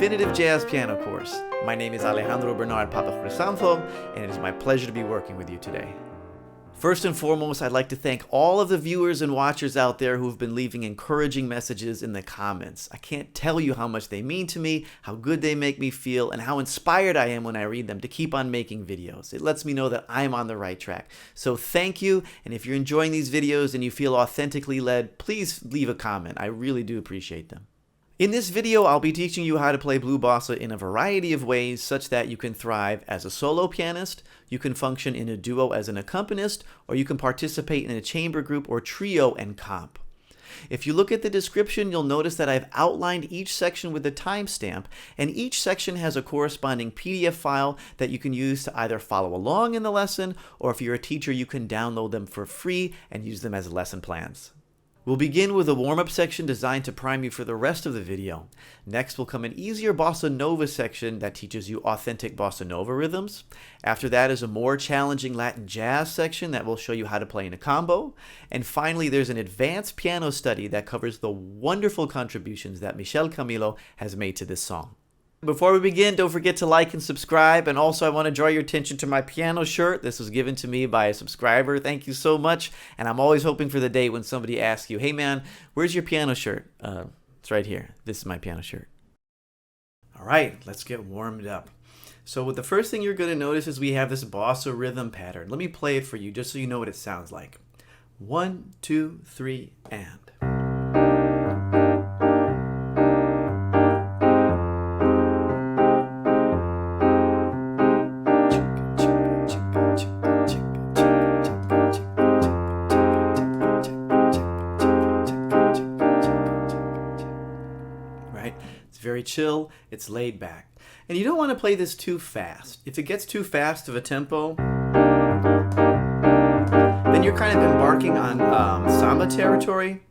definitive jazz piano course. My name is Alejandro bernard-papachryssanthou, and it is my pleasure to be working with you today. First and foremost, I'd like to thank all of the viewers and watchers out there who've been leaving encouraging messages in the comments. I can't tell you how much they mean to me, how good they make me feel, and how inspired I am when I read them to keep on making videos. It lets me know that I'm on the right track. So thank you, and if you're enjoying these videos and you feel authentically led, please leave a comment. I really do appreciate them. In this video, I'll be teaching you how to play blue bossa in a variety of ways such that you can thrive as a solo pianist, you can function in a duo as an accompanist, or you can participate in a chamber group or trio and comp. If you look at the description, you'll notice that I've outlined each section with a timestamp, and each section has a corresponding PDF file that you can use to either follow along in the lesson, or if you're a teacher, you can download them for free and use them as lesson plans. We'll begin with a warm-up section designed to prime you for the rest of the video. Next will come an easier Bossa Nova section that teaches you authentic Bossa Nova rhythms. After that is a more challenging Latin jazz section that will show you how to play in a combo. And finally, there's an advanced piano study that covers the wonderful contributions that Michel Camilo has made to this song. Before we begin, don't forget to like and subscribe, and also I want to draw your attention to my piano shirt. This was given to me by a subscriber. Thank you so much, and I'm always hoping for the day when somebody asks you, hey man, where's your piano shirt? It's right here. This is my piano shirt. All right, let's get warmed up. So the first thing you're going to notice is we have this bossa rhythm pattern. Let me play it for you just so you know what it sounds like. 1, 2, 3, and. Very chill, it's laid back. And you don't want to play this too fast. If it gets too fast of a tempo, then you're kind of embarking on samba territory.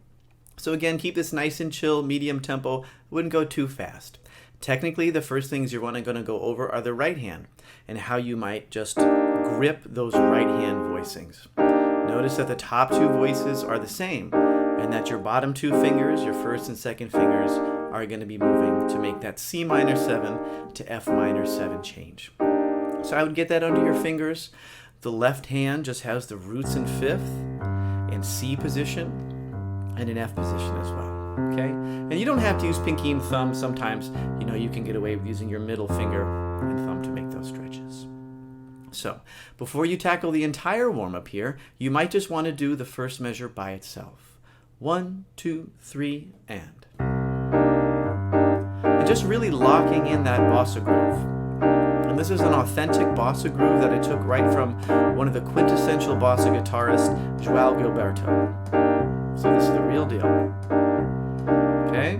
So again, keep this nice and chill, medium tempo. Wouldn't go too fast. Technically, the first things you're going to go over are the right hand and how you might just grip those right hand voicings. Notice that the top two voices are the same and that your bottom two fingers, your first and second fingers, are going to be moving to make that C minor 7 to F minor 7 change. So I would get that under your fingers. The left hand just has the roots in fifth, in C position, and in F position as well. Okay? And you don't have to use pinky and thumb. Sometimes, you can get away with using your middle finger and thumb to make those stretches. So, before you tackle the entire warm-up here, you might just want to do the first measure by itself. 1, 2, 3, and. Just really locking in that bossa groove. And this is an authentic bossa groove that I took right from one of the quintessential bossa guitarists, João Gilberto. So this is the real deal. Okay?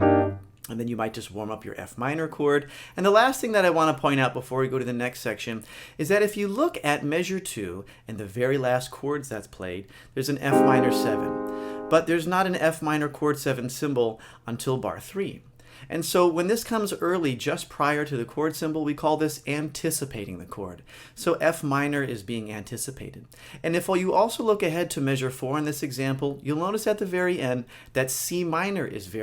And then you might just warm up your F minor chord. And the last thing that I want to point out before we go to the next section is that if you look at measure 2 and the very last chords that's played, there's an F minor 7. But there's not an F minor chord 7 symbol until bar 3. And so when this comes early, just prior to the chord symbol, we call this anticipating the chord. So F minor is being anticipated. And if you also look ahead to measure 4 in this example, you'll notice at the very end that C minor is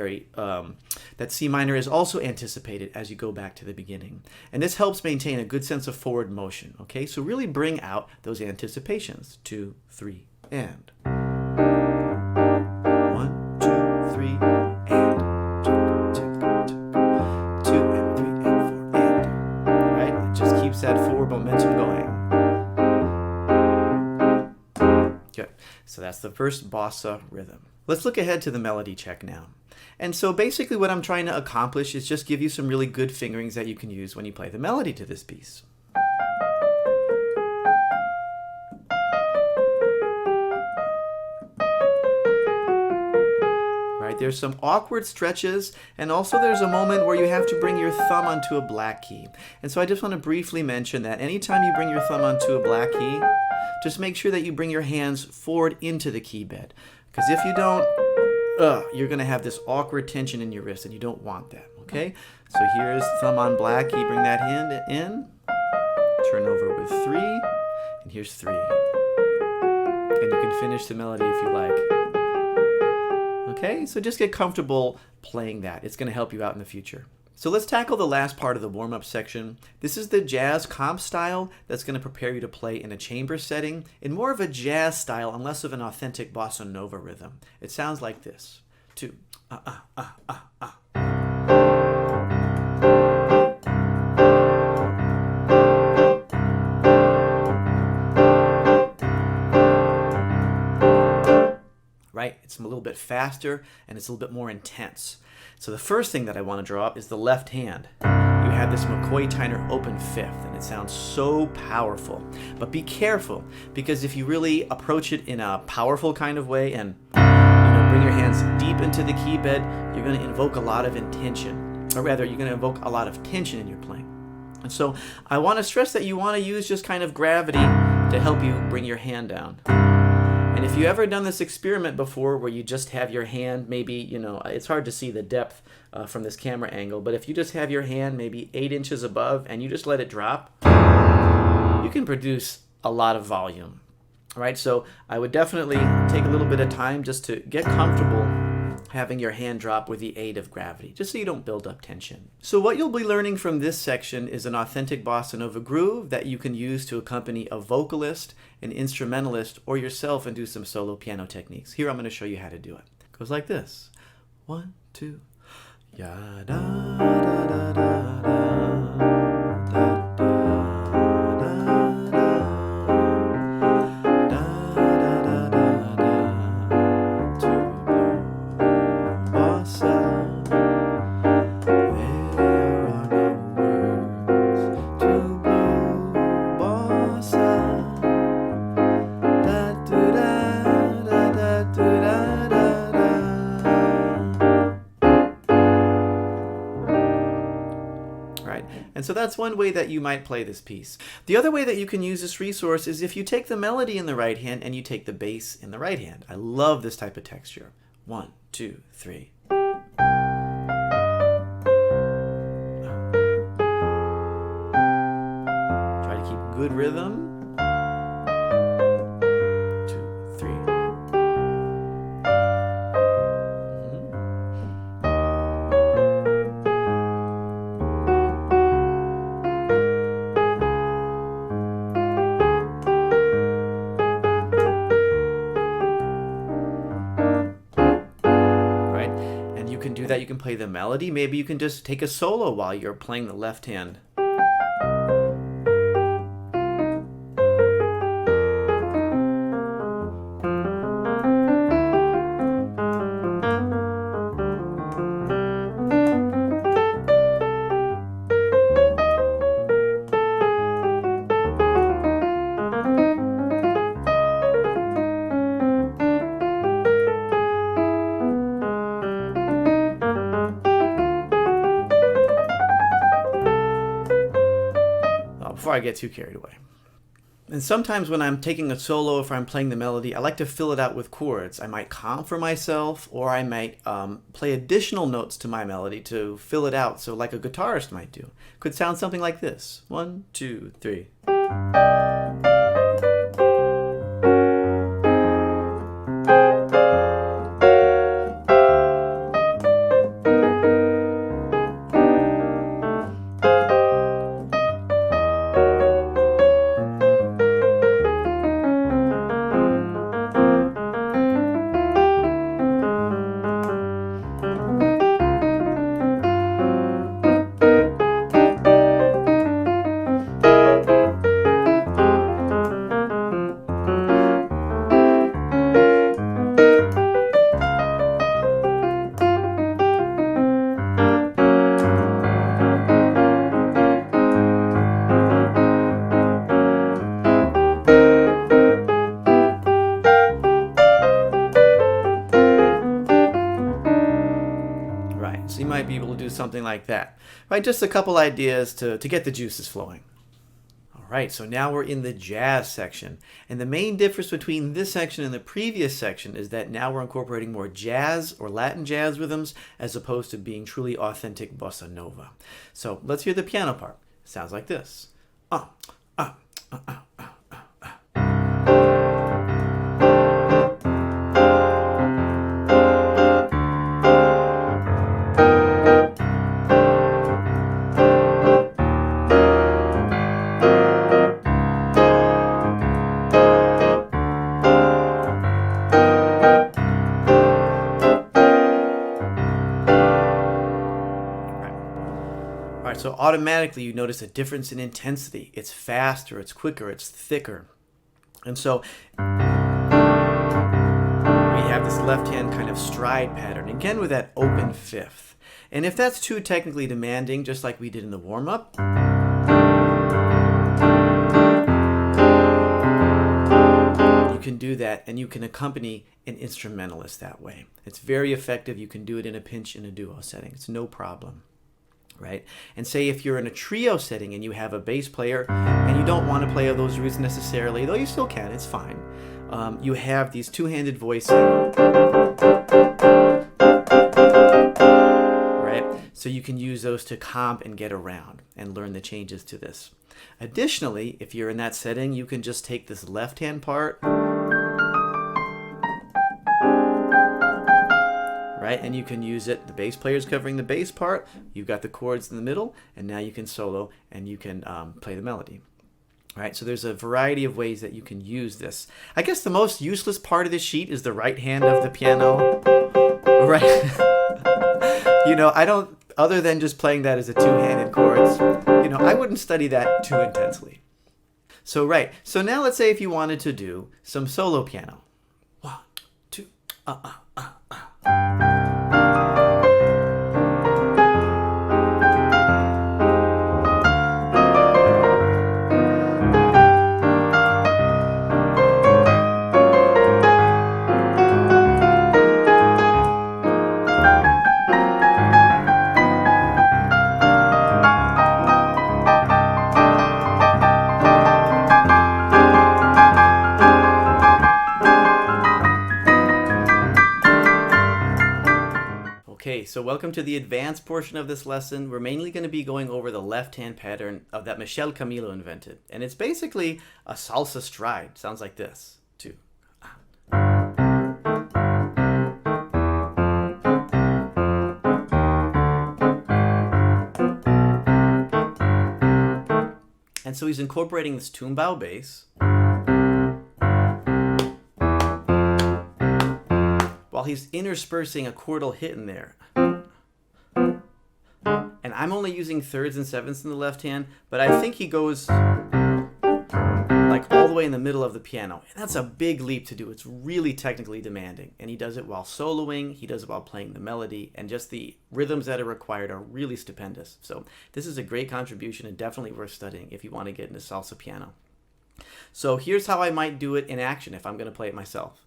also anticipated as you go back to the beginning. And this helps maintain a good sense of forward motion. Okay, so really bring out those anticipations. 2, 3, and. 1, 2, 3, and. That forward momentum going. Good. So that's the first bossa rhythm. Let's look ahead to the melody check now. And so basically what I'm trying to accomplish is just give you some really good fingerings that you can use when you play the melody to this piece. There's some awkward stretches, and also there's a moment where you have to bring your thumb onto a black key. And so I just want to briefly mention that anytime you bring your thumb onto a black key, just make sure that you bring your hands forward into the key bed. Because if you don't, you're going to have this awkward tension in your wrist, and you don't want that, okay? So here's thumb on black key, bring that hand in, turn over with 3, and here's 3. And you can finish the melody if you like. Okay, so just get comfortable playing that. It's going to help you out in the future. So let's tackle the last part of the warm-up section. This is the jazz comp style that's going to prepare you to play in a chamber setting in more of a jazz style and less of an authentic bossa nova rhythm. It sounds like this. 2, Right? It's a little bit faster and it's a little bit more intense. So the first thing that I want to draw up is the left hand. You have this McCoy-Tyner open fifth, and it sounds so powerful. But be careful, because if you really approach it in a powerful kind of way and bring your hands deep into the key bed, you're going to invoke a lot of intention. Or rather, you're going to invoke a lot of tension in your playing. And so I want to stress that you want to use just kind of gravity to help you bring your hand down. And if you've ever done this experiment before where you just have your hand maybe, it's hard to see the depth from this camera angle, but if you just have your hand maybe 8 inches above and you just let it drop, you can produce a lot of volume, right? So I would definitely take a little bit of time just to get comfortable having your hand drop with the aid of gravity, just so you don't build up tension. So what you'll be learning from this section is an authentic bossa nova groove that you can use to accompany a vocalist, an instrumentalist, or yourself and do some solo piano techniques. Here I'm going to show you how to do it. It goes like this. 1, 2, ya da da da da da. And so that's one way that you might play this piece. The other way that you can use this resource is if you take the melody in the right hand and you take the bass in the right hand. I love this type of texture. 1, 2, 3. Try to keep good rhythm. 2, 3. Do that, you can play the melody. Maybe you can just take a solo while you're playing the left hand. Before I get too carried away. And sometimes when I'm taking a solo, if I'm playing the melody, I like to fill it out with chords. I might comp for myself, or I might play additional notes to my melody to fill it out, so like a guitarist might do. Could sound something like this. 1, 2, 3. So you might be able to do something like that, right? Just a couple ideas to get the juices flowing. All right, so now we're in the jazz section. And the main difference between this section and the previous section is that now we're incorporating more jazz or Latin jazz rhythms as opposed to being truly authentic bossa nova. So let's hear the piano part. It sounds like this. So automatically you notice a difference in intensity. It's faster, it's quicker, it's thicker. And so we have this left hand kind of stride pattern, again with that open fifth. And if that's too technically demanding, just like we did in the warm-up, you can do that, and you can accompany an instrumentalist that way. It's very effective. You can do it in a pinch in a duo setting. It's no problem, right? And say if you're in a trio setting and you have a bass player and you don't want to play those roots necessarily, though you still can, it's fine. You have these two-handed voicing, right? So you can use those to comp and get around and learn the changes to this. Additionally, if you're in that setting, you can just take this left-hand part, right? And you can use it. The bass player's covering the bass part. You've got the chords in the middle, and now you can solo and you can play the melody. Right? So there's a variety of ways that you can use this. I guess the most useless part of this sheet is the right hand of the piano, right? You know, I don't, other than just playing that as a two-handed chords, you know, I wouldn't study that too intensely. So, right. So now let's say if you wanted to do some solo piano. 1, 2, Okay, so welcome to the advanced portion of this lesson. We're mainly going to be going over the left-hand pattern of that Michel Camilo invented. And it's basically a salsa stride. Sounds like this. 2. And so he's incorporating this tumbao bass while he's interspersing a chordal hit in there. And I'm only using thirds and sevenths in the left hand, but I think he goes like all the way in the middle of the piano. And that's a big leap to do. It's really technically demanding. And he does it while soloing, he does it while playing the melody, and just the rhythms that are required are really stupendous. So this is a great contribution and definitely worth studying if you want to get into salsa piano. So here's how I might do it in action if I'm going to play it myself.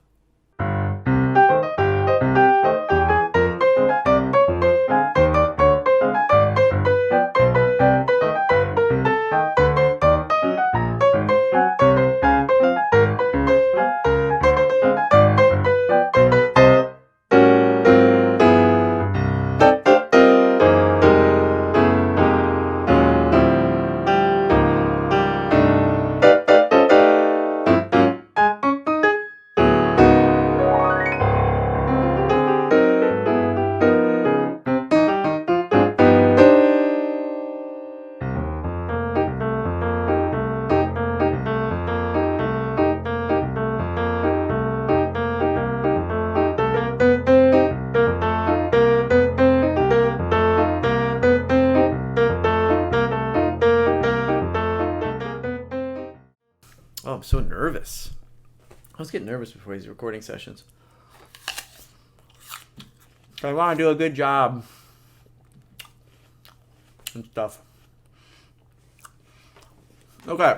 Oh, I'm so nervous. I was getting nervous before these recording sessions. I want to do a good job and stuff. Okay.